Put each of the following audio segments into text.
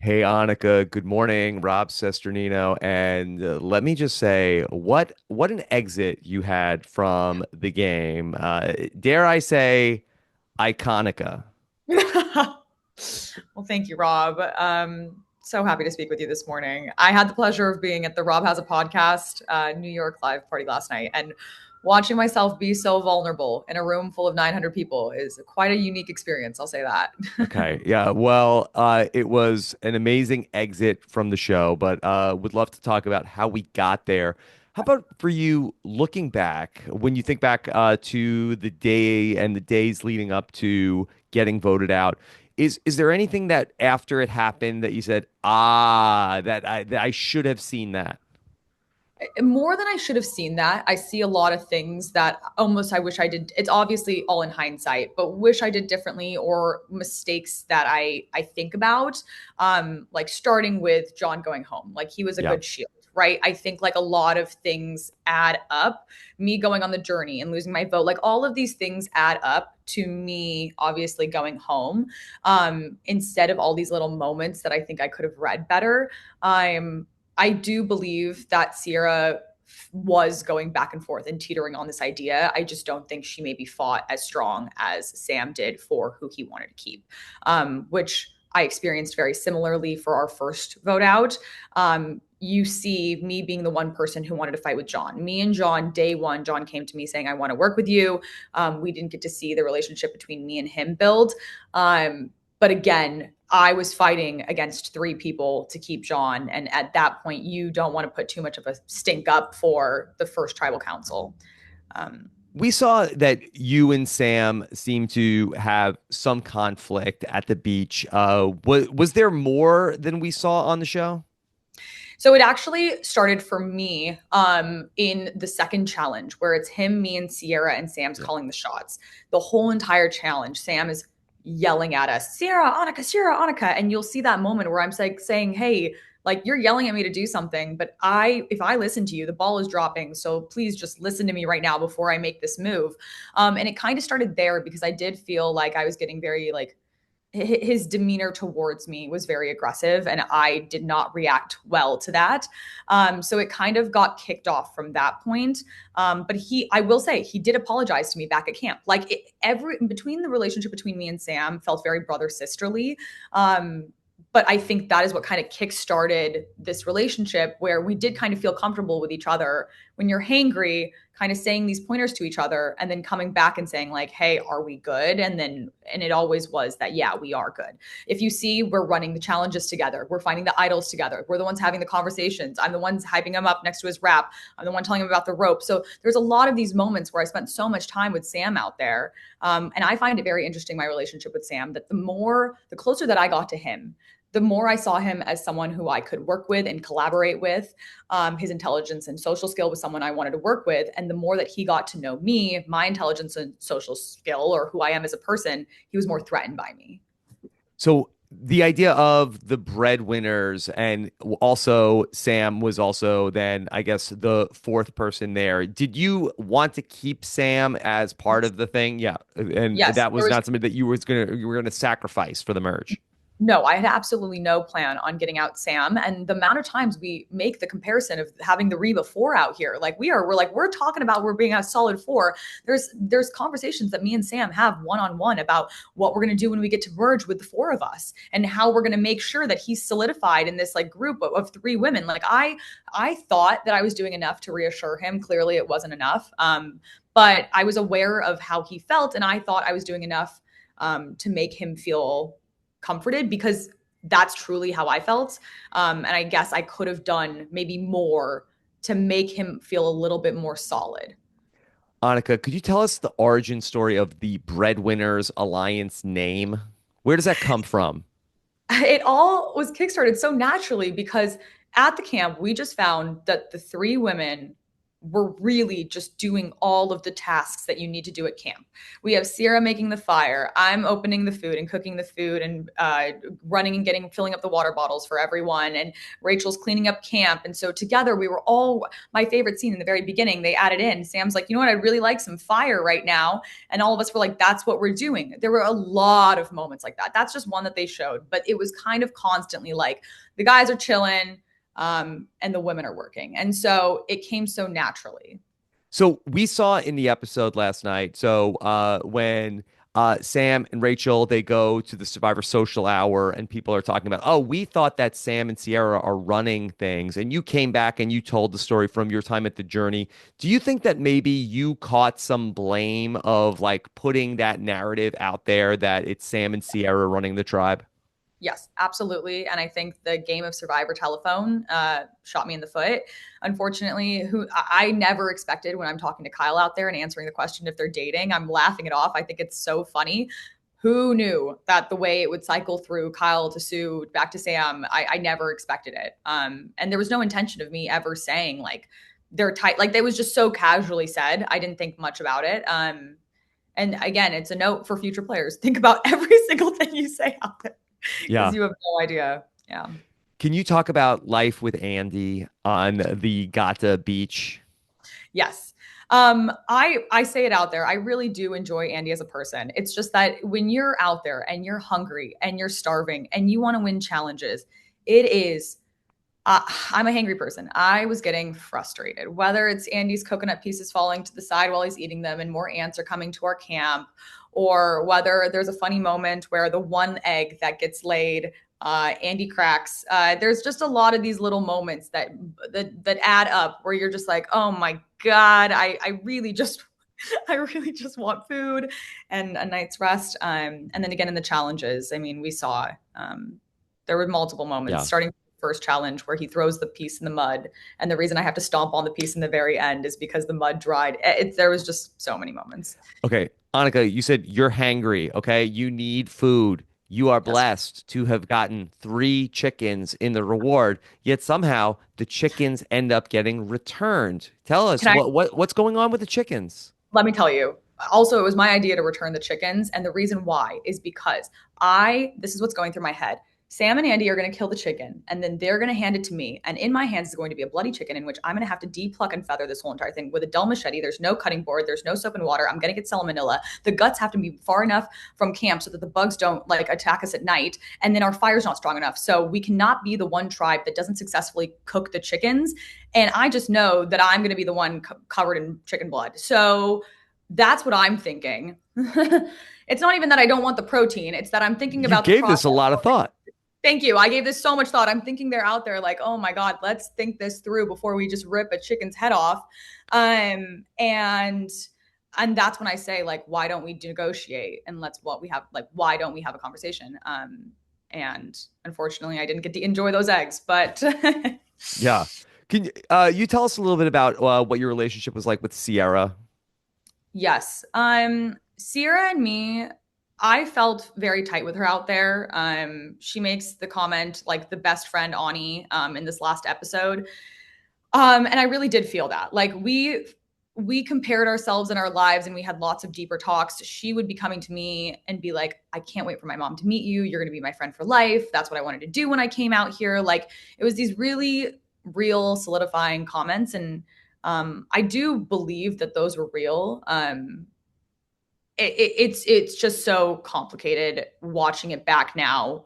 Hey Anika, good morning. Rob Cesternino, and let me just say, what an exit you had from the game. Dare I say, iconica. Well, thank you, Rob. So happy to speak with you this morning. I had the pleasure of being at the Rob Has a Podcast New York live party last night, and watching myself be so vulnerable in a room full of 900 people is quite a unique experience. I'll say that. Okay, yeah. Well, it was an amazing exit from the show, but would love to talk about how we got there. How about for you, looking back, when you think back to the day and the days leading up to getting voted out, is there anything that after it happened that you said, that I should have seen that? More than I should have seen that. I see a lot of things that almost I wish I did. It's obviously all in hindsight, but wish I did differently or mistakes that I think about. Like starting with John going home. Like he was a Yeah. good shield, right? I think like a lot of things add up. Me going on the journey and losing my vote, like all of these things add up to me obviously going home. Instead of all these little moments that I think I could have read better. I do believe that Sierra was going back and forth and teetering on this idea. I just don't think she maybe fought as strong as Sam did for who he wanted to keep, which I experienced very similarly for our first vote out. You see me being the one person who wanted to fight with John. Me and John, day one, John came to me saying, I want to work with you. We didn't get to see the relationship between me and him build. But again, I was fighting against three people to keep John. And at that point, you don't want to put too much of a stink up for the first tribal council. Um, We saw that you and Sam seem to have some conflict at the beach. Was there more than we saw on the show? so it actually started for me in the second challenge, where it's him, me, and Sierra, and Sam's Yeah. calling the shots. The whole entire challenge, Sam is yelling at us, Sierra, Annika. And you'll see that moment where I'm like saying, hey, like you're yelling at me to do something, but if I listen to you, the ball is dropping. So please just listen to me right now before I make this move. And it kind of started there because I did feel like I was getting very like his demeanor towards me was very aggressive and I did not react well to that. So it kind of got kicked off from that point. But I will say, he did apologize to me back at camp. Like every between the relationship between me and Sam felt very brother sisterly. But I think that is what kind of kick-started this relationship where we did kind of feel comfortable with each other when you're hangry, kind of saying these pointers to each other and then coming back and saying like, hey, are we good? And it always was that, yeah, we are good. If you see, we're running the challenges together, we're finding the idols together, we're the ones having the conversations, I'm the ones hyping him up next to his rap, I'm the one telling him about the rope. So there's a lot of these moments where I spent so much time with Sam out there. And I find it very interesting, my relationship with Sam, that the closer that I got to him, the more I saw him as someone who I could work with and collaborate with. His intelligence and social skill was someone I wanted to work with. And the more that he got to know me, my intelligence and social skill, or who I am as a person, he was more threatened by me. So the idea of the breadwinners and also Sam was also then, I guess, the fourth person there. Did you want to keep Sam as part of the thing? Yeah. And Yes, that there was was not something that you were gonna sacrifice for the merge. no, I had absolutely no plan on getting out Sam. And the amount of times we make the comparison of having the Reba four out here, like we're talking about we're being a solid four. There's conversations that me and Sam have one on one about what we're gonna do when we get to merge with the four of us and how we're gonna make sure that he's solidified in this like group of three women. Like I thought that I was doing enough to reassure him. Clearly it wasn't enough. But I was aware of how he felt, and I thought I was doing enough to make him feel comforted because that's truly how I felt. And I guess I could have done maybe more to make him feel a little bit more solid. Annika, could you tell us the origin story of the Breadwinners Alliance name? Where does that come from? It all was kickstarted so naturally because at the camp, we just found that the three women we're really just doing all of the tasks that you need to do at camp. We have Sierra making the fire. I'm opening the food and cooking the food and running and filling up the water bottles for everyone. And Rachel's cleaning up camp. And so together we were all, my favorite scene in the very beginning, they added in, Sam's like, you know what, I'd really like some fire right now. And all of us were like, that's what we're doing. There were a lot of moments like that. That's just one that they showed, but it was kind of constantly like the guys are chilling, and the women are working. And so it came so naturally. So we saw in the episode last night. So when Sam and Rachel they go to the Survivor Social Hour, and people are talking about, oh, we thought that Sam and Sierra are running things, and you came back and you told the story from your time at the Journey. Do you think that maybe you caught some blame of like putting that narrative out there that it's Sam and Sierra running the tribe? Yes, absolutely. And I think the game of Survivor Telephone shot me in the foot. Unfortunately, who I never expected when I'm talking to Kyle out there and answering the question if they're dating, I'm laughing it off. I think it's so funny. Who knew that the way it would cycle through Kyle to Sue back to Sam? I never expected it. And there was no intention of me ever saying like they're tight. Like they was just so casually said. I didn't think much about it. And again, it's a note for future players. Think about every single thing you say out there because Yeah. you have no idea. Yeah. Can you talk about life with Andy on the Gata beach? Yes. I say it out there. I really do enjoy Andy as a person. It's just that when you're out there and you're hungry and you're starving and you want to win challenges, it is I'm a hangry person. I was getting frustrated, whether it's Andy's coconut pieces falling to the side while he's eating them and more ants are coming to our camp, or whether there's a funny moment where the one egg that gets laid, Andy cracks. There's just a lot of these little moments that add up where you're just like, oh my God, I really just I really just want food and a night's rest. And then again in the challenges, I mean, we saw there were multiple moments Yeah. starting first challenge where he throws the piece in the mud, and the reason I have to stomp on the piece in the very end is because the mud dried. There was just so many moments. Okay, Anika, you said you're hangry. Okay, you need food. You are Yes. blessed to have gotten three chickens in the reward, yet somehow the chickens end up getting returned. Tell us Can I what's going on with the chickens? Let me tell you? Also, it was my idea to return the chickens, and the reason why is because this is what's going through my head. Sam and Andy are going to kill the chicken, and then they're going to hand it to me. And in my hands is going to be a bloody chicken in which I'm going to have to depuck and feather this whole entire thing with a dull machete. There's no cutting board. There's no soap and water. I'm going to get salmonella. The guts have to be far enough from camp so that the bugs don't like attack us at night. And then our fire's not strong enough. So we cannot be the one tribe that doesn't successfully cook the chickens. And I just know that I'm going to be the one covered in chicken blood. So that's what I'm thinking. It's not even that I don't want the protein. It's that I'm thinking You about the gave this process. a lot of thought. Thank you. I gave this so much thought. I'm thinking they're out there like, oh my God, let's think this through before we just rip a chicken's head off. And that's when I say, like, why don't we negotiate and why don't we have a conversation? And unfortunately I didn't get to enjoy those eggs, but Yeah. Can you tell us a little bit about what your relationship was like with Sierra? yes. Sierra and me, I felt very tight with her out there. She makes the comment like the best friend Ani in this last episode. And I really did feel that. Like we compared ourselves in our lives and we had lots of deeper talks. She would be coming to me and be like, I can't wait for my mom to meet you. You're going to be my friend for life. That's what I wanted to do when I came out here. Like it was these really real solidifying comments. And I do believe that those were real. It's just so complicated watching it back now,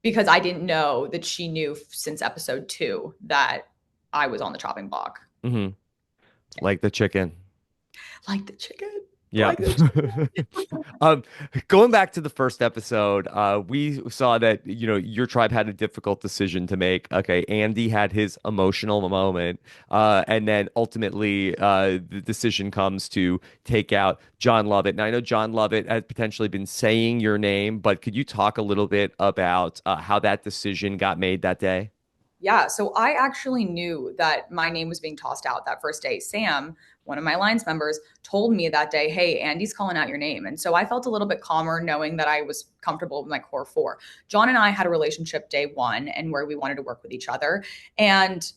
because I didn't know that she knew since episode 2 that I was on the chopping block. Hmm. Like the chicken. Like the chicken. Yeah. Like the chicken. Um, Going back to the first episode, we saw that, your tribe had a difficult decision to make. Okay, Andy had his emotional moment, and then ultimately, the decision comes to take out John Lovett. Now, I know John Lovett had potentially been saying your name, but could you talk a little bit about how that decision got made that day? Yeah, so I actually knew that my name was being tossed out that first day. Sam, one of my Lions members, told me that day, hey, Andy's calling out your name. And so I felt a little bit calmer knowing that I was comfortable with my core four. John and I had a relationship day one and where we wanted to work with each other. And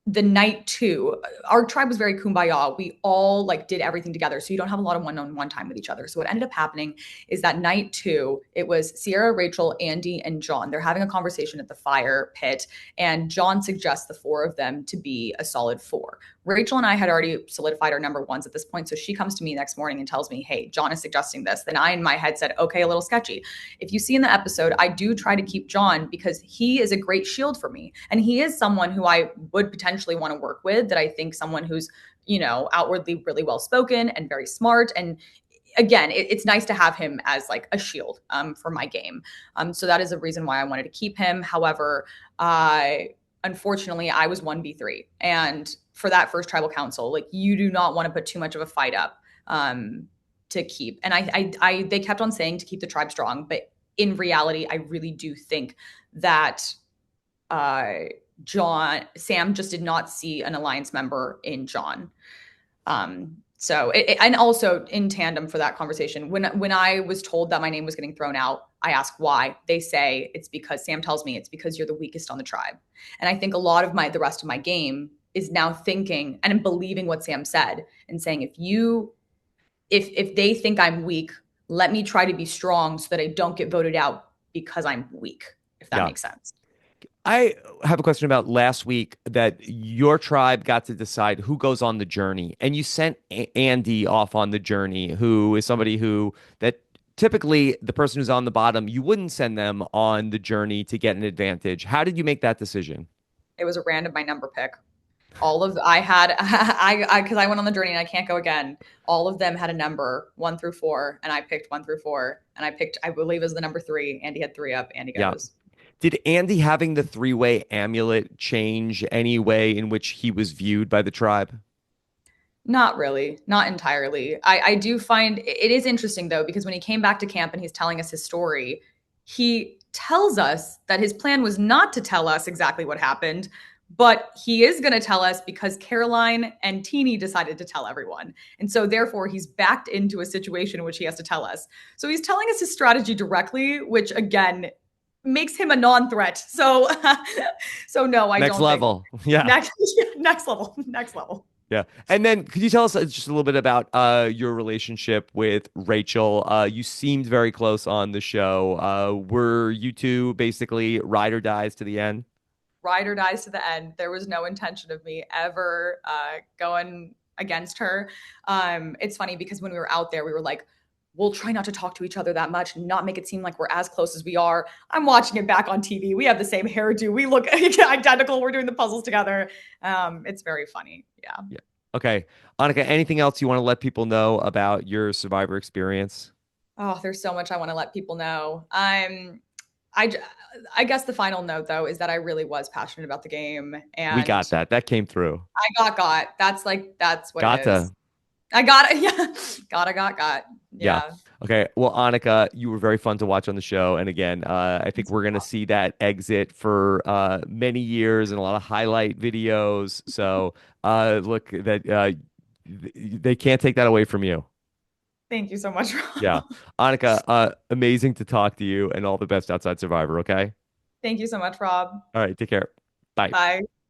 the night two, our tribe was very kumbaya. We all like did everything together. So you don't have a lot of one-on-one time with each other. So what ended up happening is that night two, it was Sierra, Rachel, Andy, and John. They're having a conversation at the fire pit, and John suggests the four of them to be a solid four. Rachel and I had already solidified our number ones at this point. So she comes to me next morning and tells me, hey, John is suggesting this. Then I, in my head, said, okay, a little sketchy. If you see in the episode, I do try to keep John because he is a great shield for me. And he is someone who I would potentially want to work with, that I think someone who's, outwardly really well spoken and very smart. And again, it's nice to have him as like a shield for my game. So that is a reason why I wanted to keep him. However, unfortunately, I was 1v3. And for that first tribal council, like you do not want to put too much of a fight up to keep. And they kept on saying to keep the tribe strong, but in reality, I really do think that Sam just did not see an alliance member in John. And also in tandem for that conversation, when I was told that my name was getting thrown out, I asked why. They say it's because Sam tells me it's because you're the weakest on the tribe. And I think a lot of the rest of my game is now thinking and believing what Sam said and saying, if they think I'm weak, let me try to be strong so that I don't get voted out because I'm weak, if that Yeah. makes sense. I have a question about last week that your tribe got to decide who goes on the journey, and you sent Andy off on the journey, who is somebody who that typically the person who's on the bottom, you wouldn't send them on the journey to get an advantage. How did you make that decision? It was a random my number pick. All of I had I because I went on the journey and I can't go again. All of them had a number 1 through 4, and I picked 1 through 4, and I picked, I believe, as the number 3. Andy had 3 up. Andy Yeah. goes. Did Andy having the three-way amulet change any way in which he was viewed by the tribe? Not really, not entirely. I do find it is interesting though, because when he came back to camp and he's telling us his story, he tells us that his plan was not to tell us exactly what happened, but he is going to tell us because Caroline and Teeny decided to tell everyone. And so therefore he's backed into a situation in which he has to tell us. So he's telling us his strategy directly, which again makes him a non-threat. So so no, I Next don't think. level. Yeah. Next next level, next level. Yeah. And then could you tell us just a little bit about your relationship with Rachel? You seemed very close on the show. Were you two basically ride or dies to the end? Ride or dies to the end. There was no intention of me ever going against her. It's funny because when we were out there, we were like, we'll try not to talk to each other that much, not make it seem like we're as close as we are. I'm watching it back on TV. We have the same hairdo. We look identical. We're doing the puzzles together. It's very funny. Yeah. Yeah. Okay. Anika, anything else you want to let people know about your Survivor experience? Oh, there's so much I want to let people know. I, I guess the final note though is that I really was passionate about the game, We and got that. That came through. I got. That's what it is. Gotcha. I got it. Yeah. Got. Yeah. Yeah. Okay. Well, Annika, you were very fun to watch on the show. And again, I think we're going to see that exit for many years and a lot of highlight videos. So look, that they can't take that away from you. Thank you so much, Yeah. Rob. Annika, amazing to talk to you and all the best outside Survivor. Okay. Thank you so much, Rob. All right. Take care. Bye. Bye.